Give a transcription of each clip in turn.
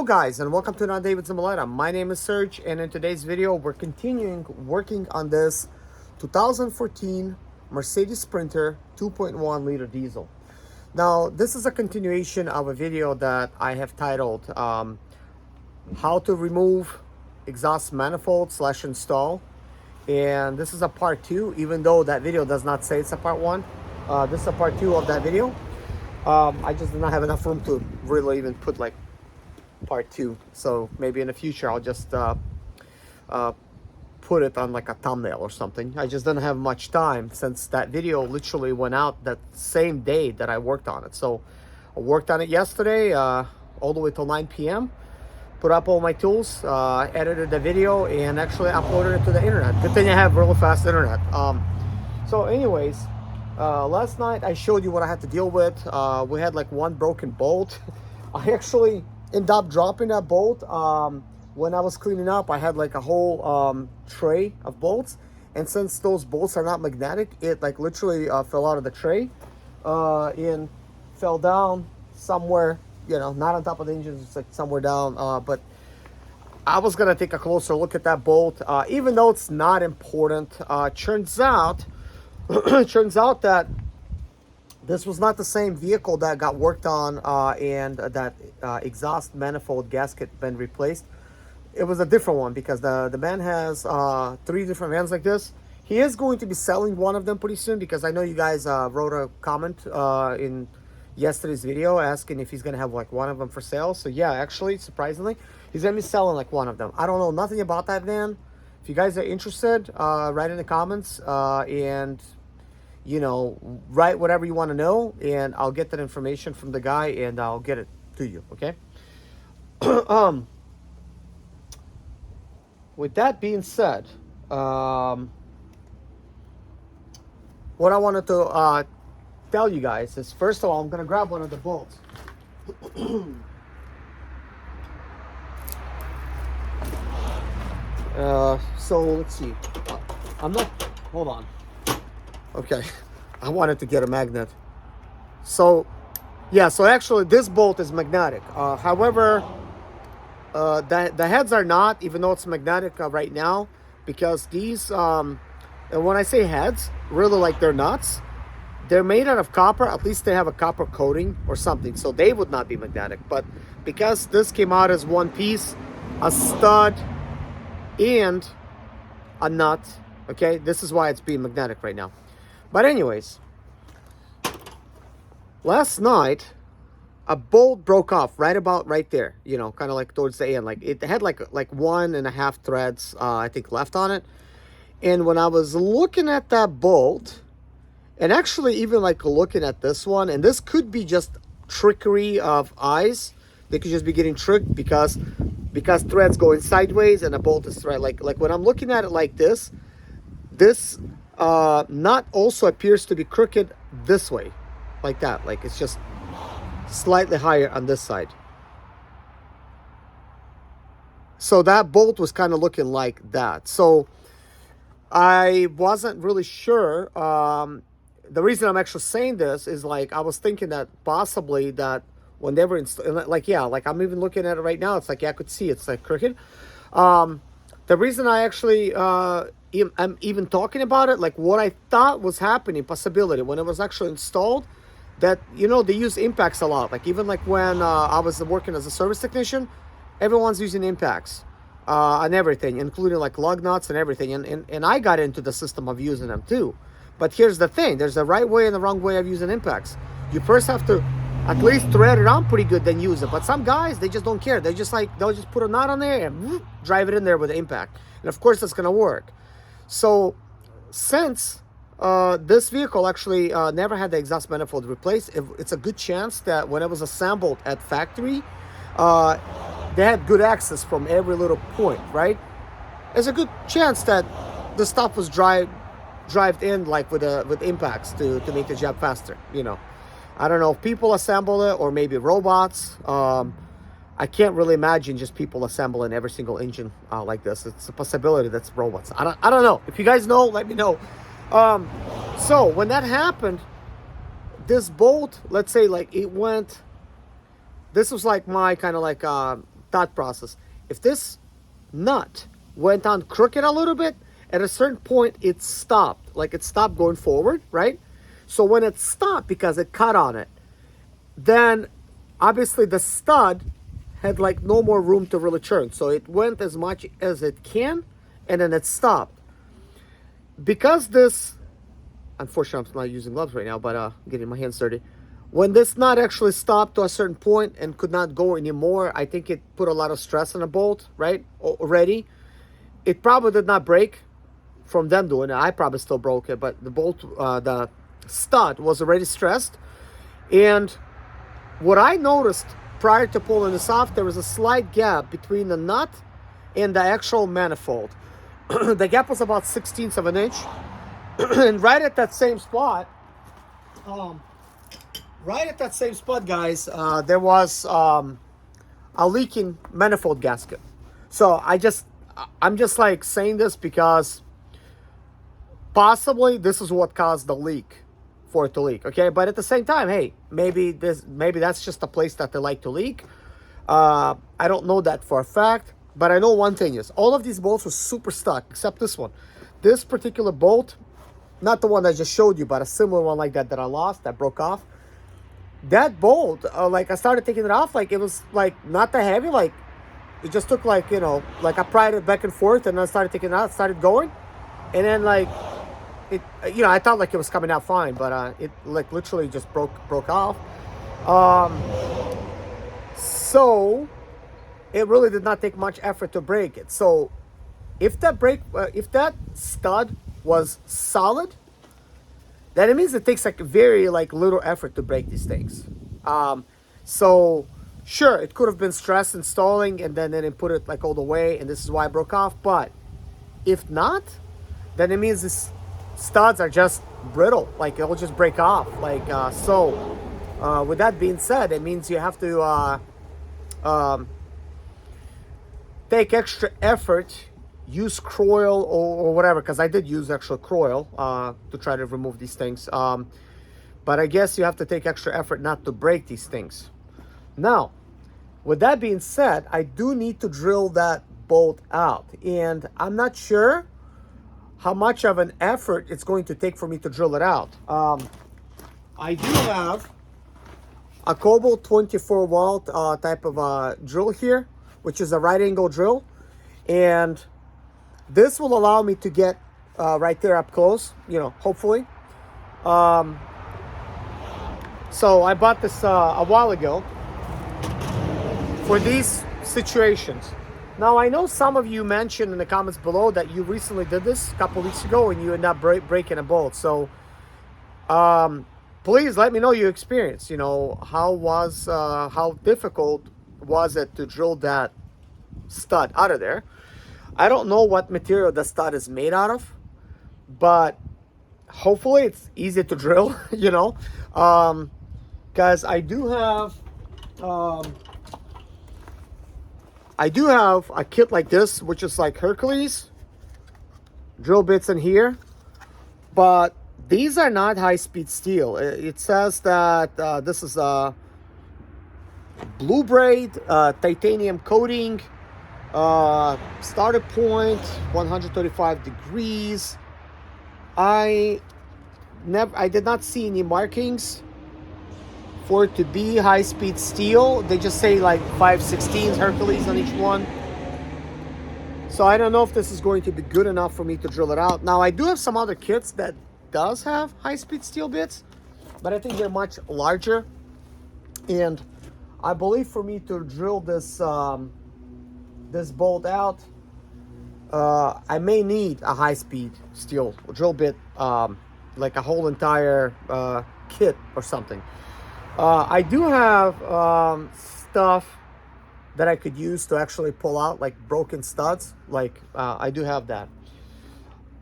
Hello guys, and welcome to another day with Zimbaleta. My name is Serge, and in today's video we're continuing working on this 2014 Mercedes Sprinter 2.1 liter diesel. Now this is a continuation of a video that I have titled how to remove exhaust manifold / install, and this is a part 2, even though that video does not say it's a part 1. This is a part 2 of that video. I just did not have enough room to really even put like part 2, so maybe in the future I'll just put it on like a thumbnail or something. I just didn't have much time since that video literally went out that same day that I worked on it. So I worked on it yesterday all the way till 9 p.m. Put up all my tools, edited the video, and actually uploaded it to the internet. Good thing I have really fast internet. So anyways, last night I showed you what I had to deal with. We had like one broken bolt. I actually ended up dropping that bolt. When I was cleaning up, I had like a whole tray of bolts, and since those bolts are not magnetic, it like literally fell out of the tray and fell down somewhere, you know, not on top of the engine, it's like somewhere down. But I was gonna take a closer look at that bolt, even though it's not important. Turns out that this was not the same vehicle that got worked on and that exhaust manifold gasket been replaced. It was a different one because the man has 3 different vans like this. He is going to be selling one of them pretty soon, because I know you guys wrote a comment in yesterday's video asking if he's going to have like one of them for sale. So yeah, actually, surprisingly, he's going to be selling like one of them. I don't know nothing about that van. If you guys are interested, write in the comments and you know, write whatever you want to know, and I'll get that information from the guy and I'll get it to you, okay? With that being said, what I wanted to tell you guys is, first of all, I'm going to grab one of the bolts. So let's see. Hold on. Okay, I wanted to get a magnet. So yeah, so actually this bolt is magnetic. However, the heads are not, even though it's magnetic right now, because these, and when I say heads, really like they're nuts. They're made out of copper. At least they have a copper coating or something, so they would not be magnetic. But because this came out as one piece, a stud and a nut, okay, this is why it's being magnetic right now. But anyways, last night a bolt broke off right there, you know, kind of like towards the end. Like it had like 1.5 threads I think left on it. And when I was looking at that bolt, and actually even like looking at this one, and this could be just trickery of eyes, they could just be getting tricked because threads going sideways and a bolt is right. Like when I'm looking at it like this nut also appears to be crooked this way, like that. Like it's just slightly higher on this side. So that bolt was kind of looking like that. So I wasn't really sure. The reason I'm actually saying this is like I was thinking that possibly that when they were like, yeah, like I'm even looking at it right now, it's like, yeah, I could see it's like crooked. The reason I actually I'm even talking about it, like what I thought was happening, possibility when it was actually installed, that, you know, they use impacts a lot. Like even like when I was working as a service technician, everyone's using impacts on everything, including like lug nuts and everything. And I got into the system of using them too. But here's the thing, there's the right way and the wrong way of using impacts. You first have to at least thread it on pretty good, then use it. But some guys, they just don't care. They just like, they'll just put a knot on there and whoop, drive it in there with the impact. And of course that's gonna work. So since this vehicle actually never had the exhaust manifold replaced, it's a good chance that when it was assembled at factory, they had good access from every little point, right? There's a good chance that the stuff was drive in like with impacts to make the job faster, you know. I don't know if people assemble it or maybe robots. I can't really imagine just people assembling every single engine like this. It's a possibility that's robots. I don't know. If you guys know, let me know. So when that happened, this bolt, let's say like it went, this was like my kind of like thought process. If this nut went on crooked a little bit, at a certain point it stopped, like it stopped going forward, right? So when it stopped because it cut on it, then obviously the stud had like no more room to really turn. So it went as much as it can, and then it stopped. Because this, unfortunately I'm not using gloves right now, but getting my hands dirty. When this nut actually stopped to a certain point and could not go anymore, I think it put a lot of stress on the bolt, right? Already. It probably did not break from them doing it. I probably still broke it, but the bolt, the stud was already stressed. And what I noticed prior to pulling this off, there was a slight gap between the nut and the actual manifold. The gap was about 1/16 of an inch. And right at that same spot, guys, there was a leaking manifold gasket. So I'm just like saying this because possibly this is what caused the leak, for it to leak. Okay, but at the same time, hey, maybe that's just a place that they like to leak. I don't know that for a fact, but I know one thing is all of these bolts were super stuck except this one. This particular bolt, not the one I just showed you, but a similar one like that I lost, that broke off. That bolt, like I started taking it off, like it was like not that heavy, like it just took like, you know, like I pried it back and forth, and then I started taking it out, started going, and then like it, you know, I thought like it was coming out fine, but it like literally just broke off. So it really did not take much effort to break it. So if that stud was solid, then it means it takes like very like little effort to break these things. So sure, it could have been stress installing and then it put it like all the way, and this is why it broke off. But if not, then it means these studs are just brittle, like it'll just break off. Like with that being said, it means you have to take extra effort, use Croil or whatever, because I did use actual Croil to try to remove these things. But I guess you have to take extra effort not to break these things. Now, with that being said, I do need to drill that bolt out, and I'm not sure how much of an effort it's going to take for me to drill it out. I do have a Cobalt 24 volt type of drill here, which is a right angle drill, and this will allow me to get right there up close, you know, hopefully. So I bought this a while ago for these situations. Now, I know some of you mentioned in the comments below that you recently did this a couple weeks ago and you ended up breaking a bolt. So please let me know your experience. You know, how difficult was it to drill that stud out of there? I don't know what material the stud is made out of, but hopefully it's easy to drill, you know, because I do have a kit like this, which is like Hercules drill bits in here, but these are not high-speed steel. It says that this is a blue braid, titanium coating, starter point 135 degrees. I did not see any markings for it to be high-speed steel. They just say like 5/16 Hercules on each one. So I don't know if this is going to be good enough for me to drill it out. Now, I do have some other kits that does have high-speed steel bits, but I think they're much larger. And I believe for me to drill this this bolt out, I may need a high-speed steel drill bit, like a whole entire kit or something. I do have stuff that I could use to actually pull out like broken studs. Like I do have that.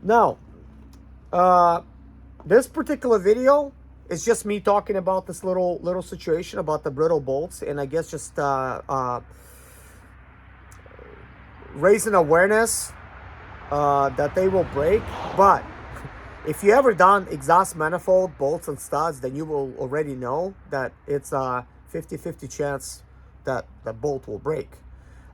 Now, this particular video is just me talking about this little situation about the brittle bolts, and I guess just raising awareness that they will break. But if you ever done exhaust manifold bolts and studs, then you will already know that it's a 50-50 chance that the bolt will break.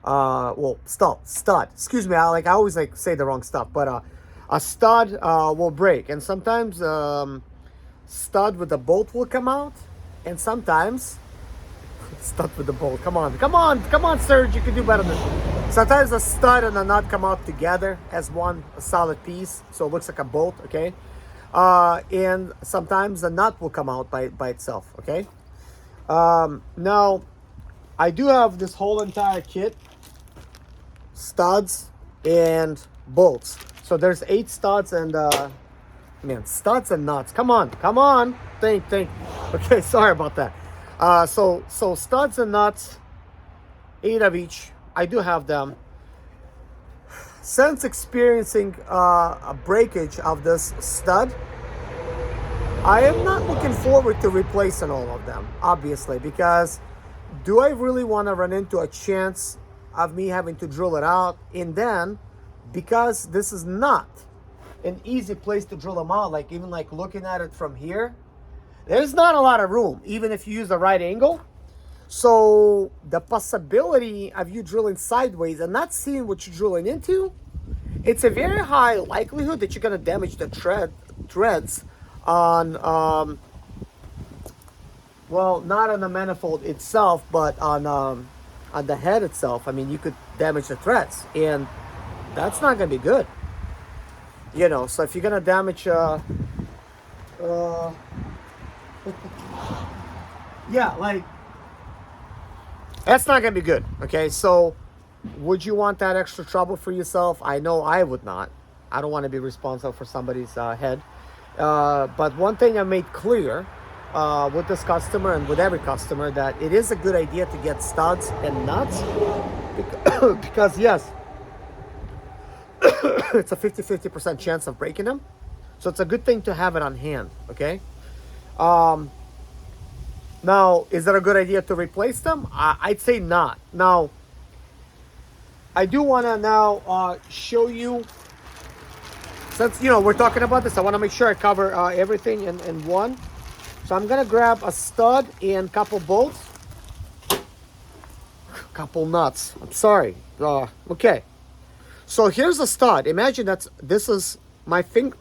well, stud. Excuse me, I always like say the wrong stuff, but a stud will break, and sometimes stud with the bolt will come out, and sometimes stud with the bolt. Come on, Serge, you can do better than. Sometimes a stud and a nut come out together as one solid piece, so it looks like a bolt. Okay, and sometimes the nut will come out by itself. Okay. Now, I do have this whole entire kit, studs and bolts. So there's 8 studs and man, studs and nuts. Come on. Think. Okay, sorry about that. So studs and nuts, 8 of each. I do have them. Since experiencing a breakage of this stud, I am not looking forward to replacing all of them, obviously, because do I really want to run into a chance of me having to drill it out? And then, because this is not an easy place to drill them out, like even like looking at it from here, there's not a lot of room, even if you use the right angle. So the possibility of you drilling sideways and not seeing what you're drilling into, it's a very high likelihood that you're going to damage the threads on, well, not on the manifold itself, but on the head itself. I mean, you could damage the threads, and that's not going to be good. You know, so if you're going to damage, yeah, like, that's not going to be good. Okay, so would you want that extra trouble for yourself? I know I would not. I don't want to be responsible for somebody's head. But one thing I made clear with this customer and with every customer, that it is a good idea to get studs and nuts because yes, it's a 50% chance of breaking them. So it's a good thing to have it on hand, okay? Now, is that a good idea to replace them? I'd say not. Now, I do want to now show you, since, you know, we're talking about this, I want to make sure I cover everything in one. So I'm going to grab a stud and couple bolts. Couple nuts. I'm sorry. Okay. So here's a stud. Imagine this is my finger.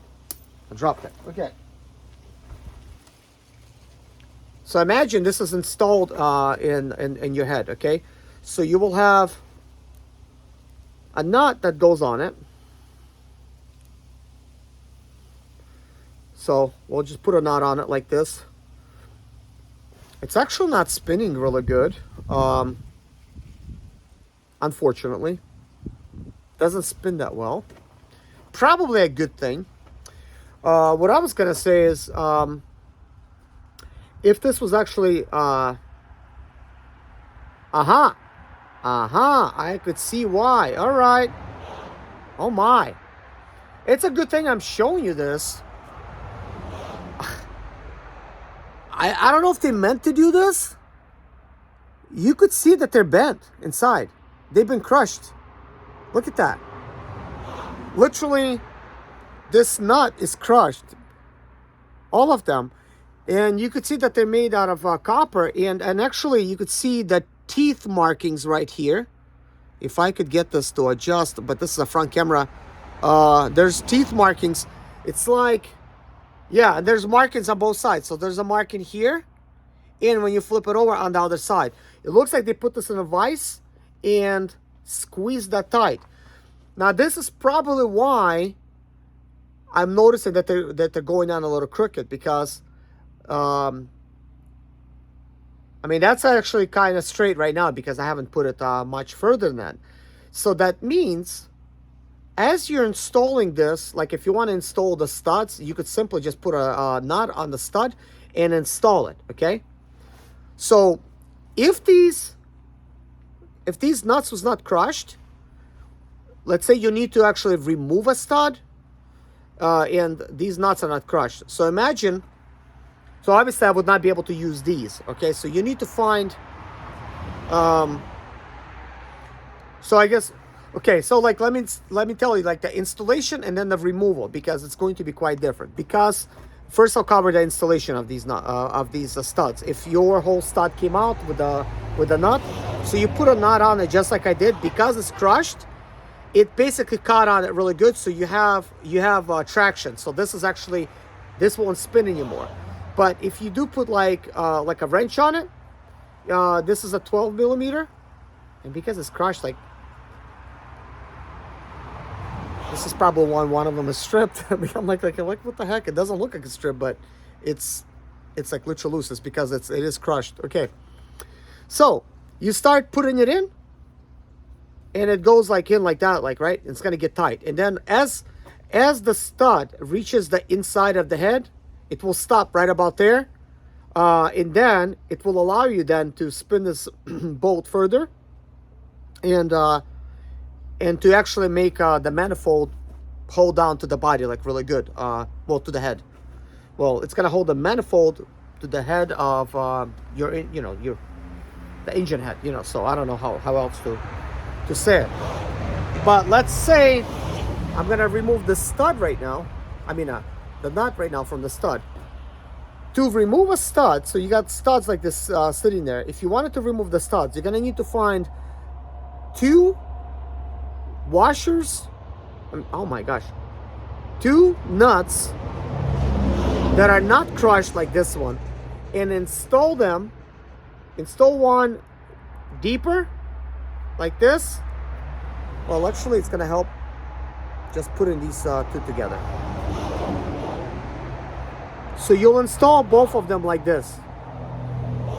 I dropped it. Okay. So imagine this is installed in your head, okay? So you will have a nut that goes on it. So we'll just put a knot on it like this. It's actually not spinning really good, unfortunately. Doesn't spin that well. Probably a good thing. What I was going to say is, if this was actually, I could see why. All right. Oh my. It's a good thing I'm showing you this. I don't know if they meant to do this. You could see that they're bent inside. They've been crushed. Look at that. Literally, this nut is crushed. All of them. And you could see that they're made out of copper. And actually, you could see the teeth markings right here. If I could get this to adjust, but this is a front camera. There's teeth markings. It's like, yeah, and there's markings on both sides. So there's a marking here. And when you flip it over on the other side, it looks like they put this in a vise and squeeze that tight. Now, this is probably why I'm noticing that they're going on a little crooked, because I mean, that's actually kind of straight right now because I haven't put it much further than that. So that means as you're installing this, like if you want to install the studs, you could simply just put a nut on the stud and install it, okay? So if these nuts was not crushed, let's say you need to actually remove a stud, and these nuts are not crushed. So imagine, so obviously I would not be able to use these, okay? So you need to find, so I guess, okay, so like let me tell you, like the installation and then the removal, because it's going to be quite different. Because First, I'll cover the installation of these studs. If your whole stud came out with the nut, so you put a nut on it just like I did. Because it's crushed, it basically caught on it really good. So you have traction. So this won't spin anymore. But if you do put like a wrench on it, this is a 12 millimeter, and because it's crushed, like this is probably one of them is stripped. I'm like what the heck? It doesn't look like a strip, but it's like literally loose. It's because it is crushed. Okay, so you start putting it in, and it goes like in like that, like right. It's gonna get tight, and then as the stud reaches the inside of the head, it will stop right about there, and then it will allow you then to spin this bolt further, and to actually make the manifold hold down to the body like really good. Well, to the head. Well, it's gonna hold the manifold to the head of the engine head. So I don't know how else to say it. But let's say I'm gonna remove the stud right now. I mean the nut right now from the stud. To remove a stud, so you got studs like this sitting there. If you wanted to remove the studs, you're gonna need to find 2 washers. Oh my gosh, 2 nuts that are not crushed like this one, and install them. Install one deeper like this. Well, actually it's gonna help just putting these 2 together. So you'll install both of them like this.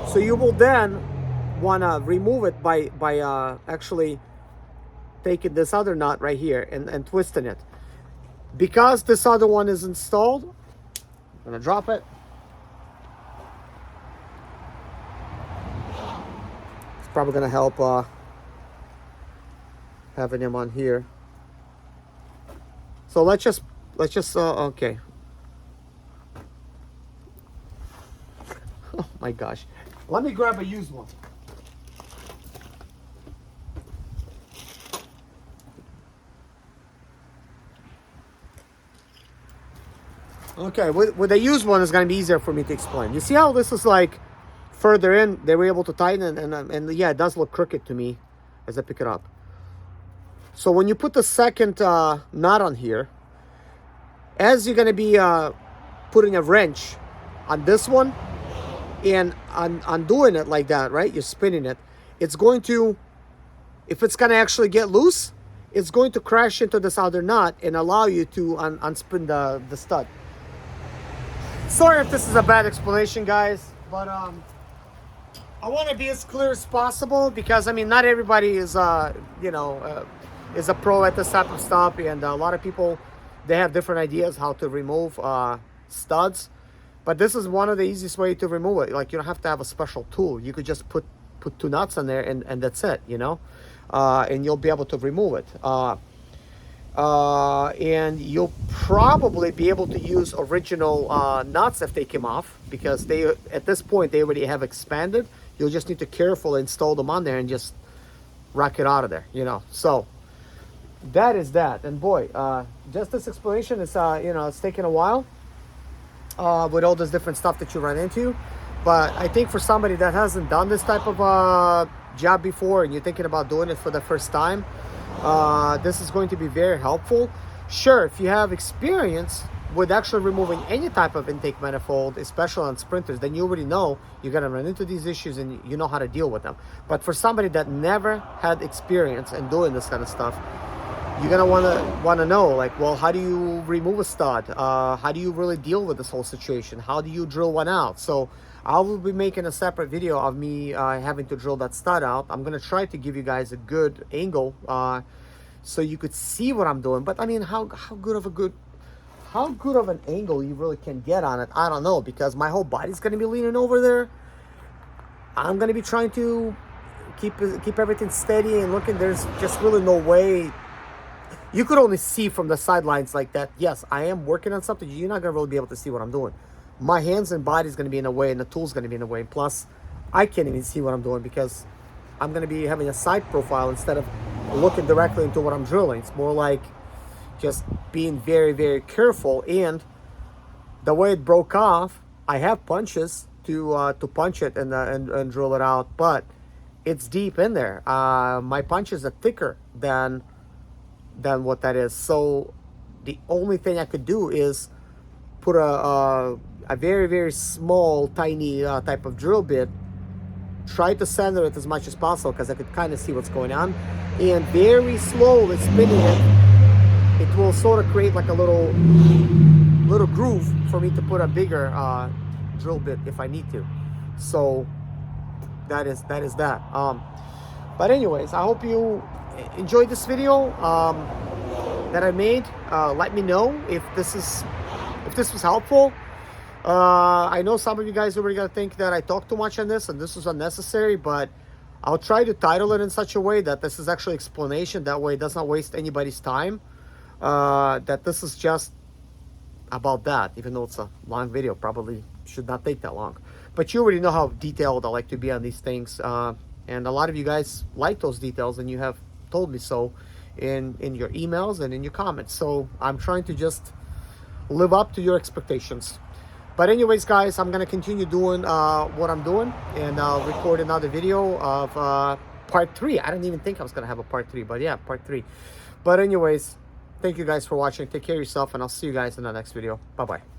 So you will then want to remove it by actually taking this other nut right here and twisting it. Because this other one is installed, I'm gonna drop it. It's probably gonna help having him on here. So let's just okay. Oh my gosh. Let me grab a used one. Okay, with a used one, it's going to be easier for me to explain. You see how this is like further in, they were able to tighten, and yeah, it does look crooked to me as I pick it up. So when you put the second knot on here, as you're going to be putting a wrench on this one, and undoing it like that, right? You're spinning it. It's going to, if it's going to actually get loose, it's going to crash into this other nut and allow you to unspin the stud. Sorry if this is a bad explanation, guys, but I want to be as clear as possible because I mean not everybody is is a pro at this type of stuff, and a lot of people, they have different ideas how to remove studs. But this is one of the easiest way to remove it. Like, you don't have to have a special tool. You could just put 2 nuts in there and that's it, and you'll be able to remove it. And you'll probably be able to use original nuts if they came off, because they, at this point, they already have expanded. You'll just need to carefully install them on there and just rock it out of there, So that is that. And boy, just this explanation is, it's taken a while. With all this different stuff that you run into, but I think for somebody that hasn't done this type of job before and you're thinking about doing it for the first time, this is going to be very helpful. Sure, if you have experience with actually removing any type of intake manifold, especially on sprinters, then you already know you're going to run into these issues and you know how to deal with them. But for somebody that never had experience in doing this kind of stuff, you're gonna wanna know, like, well, how do you remove a stud? How do you really deal with this whole situation? How do you drill one out? So I will be making a separate video of me having to drill that stud out. I'm gonna try to give you guys a good angle so you could see what I'm doing. But I mean, how good of an angle you really can get on it, I don't know, because my whole body's gonna be leaning over there. I'm gonna be trying to keep everything steady and looking. There's just really no way. You could only see from the sidelines like that. Yes, I am working on something. You're not going to really be able to see what I'm doing. My hands and body is going to be in the way, and the tool's going to be in the way. Plus, I can't even see what I'm doing because I'm going to be having a side profile instead of looking directly into what I'm drilling. It's more like just being very, very careful and the way it broke off, I have punches to punch it and drill it out, but it's deep in there. My punches are thicker than what that is. So the only thing I could do is put a very, very small, tiny type of drill bit, try to center it as much as possible because I could kind of see what's going on, and very slowly spinning it, it will sort of create like a little groove for me to put a bigger drill bit if I need to. So that is that. But anyways, I hope you enjoyed this video that I made. Let me know if this was helpful. I know some of you guys are already gonna think that I talk too much on this and this is unnecessary, but I'll try to title it in such a way that this is actually explanation. That way it does not waste anybody's time. That this is just about that, even though it's a long video, probably should not take that long. But you already know how detailed I like to be on these things. And a lot of you guys like those details, and you have told me so in your emails and in your comments. So I'm trying to just live up to your expectations. But anyways, guys, I'm gonna continue doing what I'm doing, and I'll record another video of part 3. I didn't even think I was gonna have a part 3, but yeah, part 3. But anyways, thank you guys for watching. Take care of yourself, and I'll see you guys in the next video. Bye bye.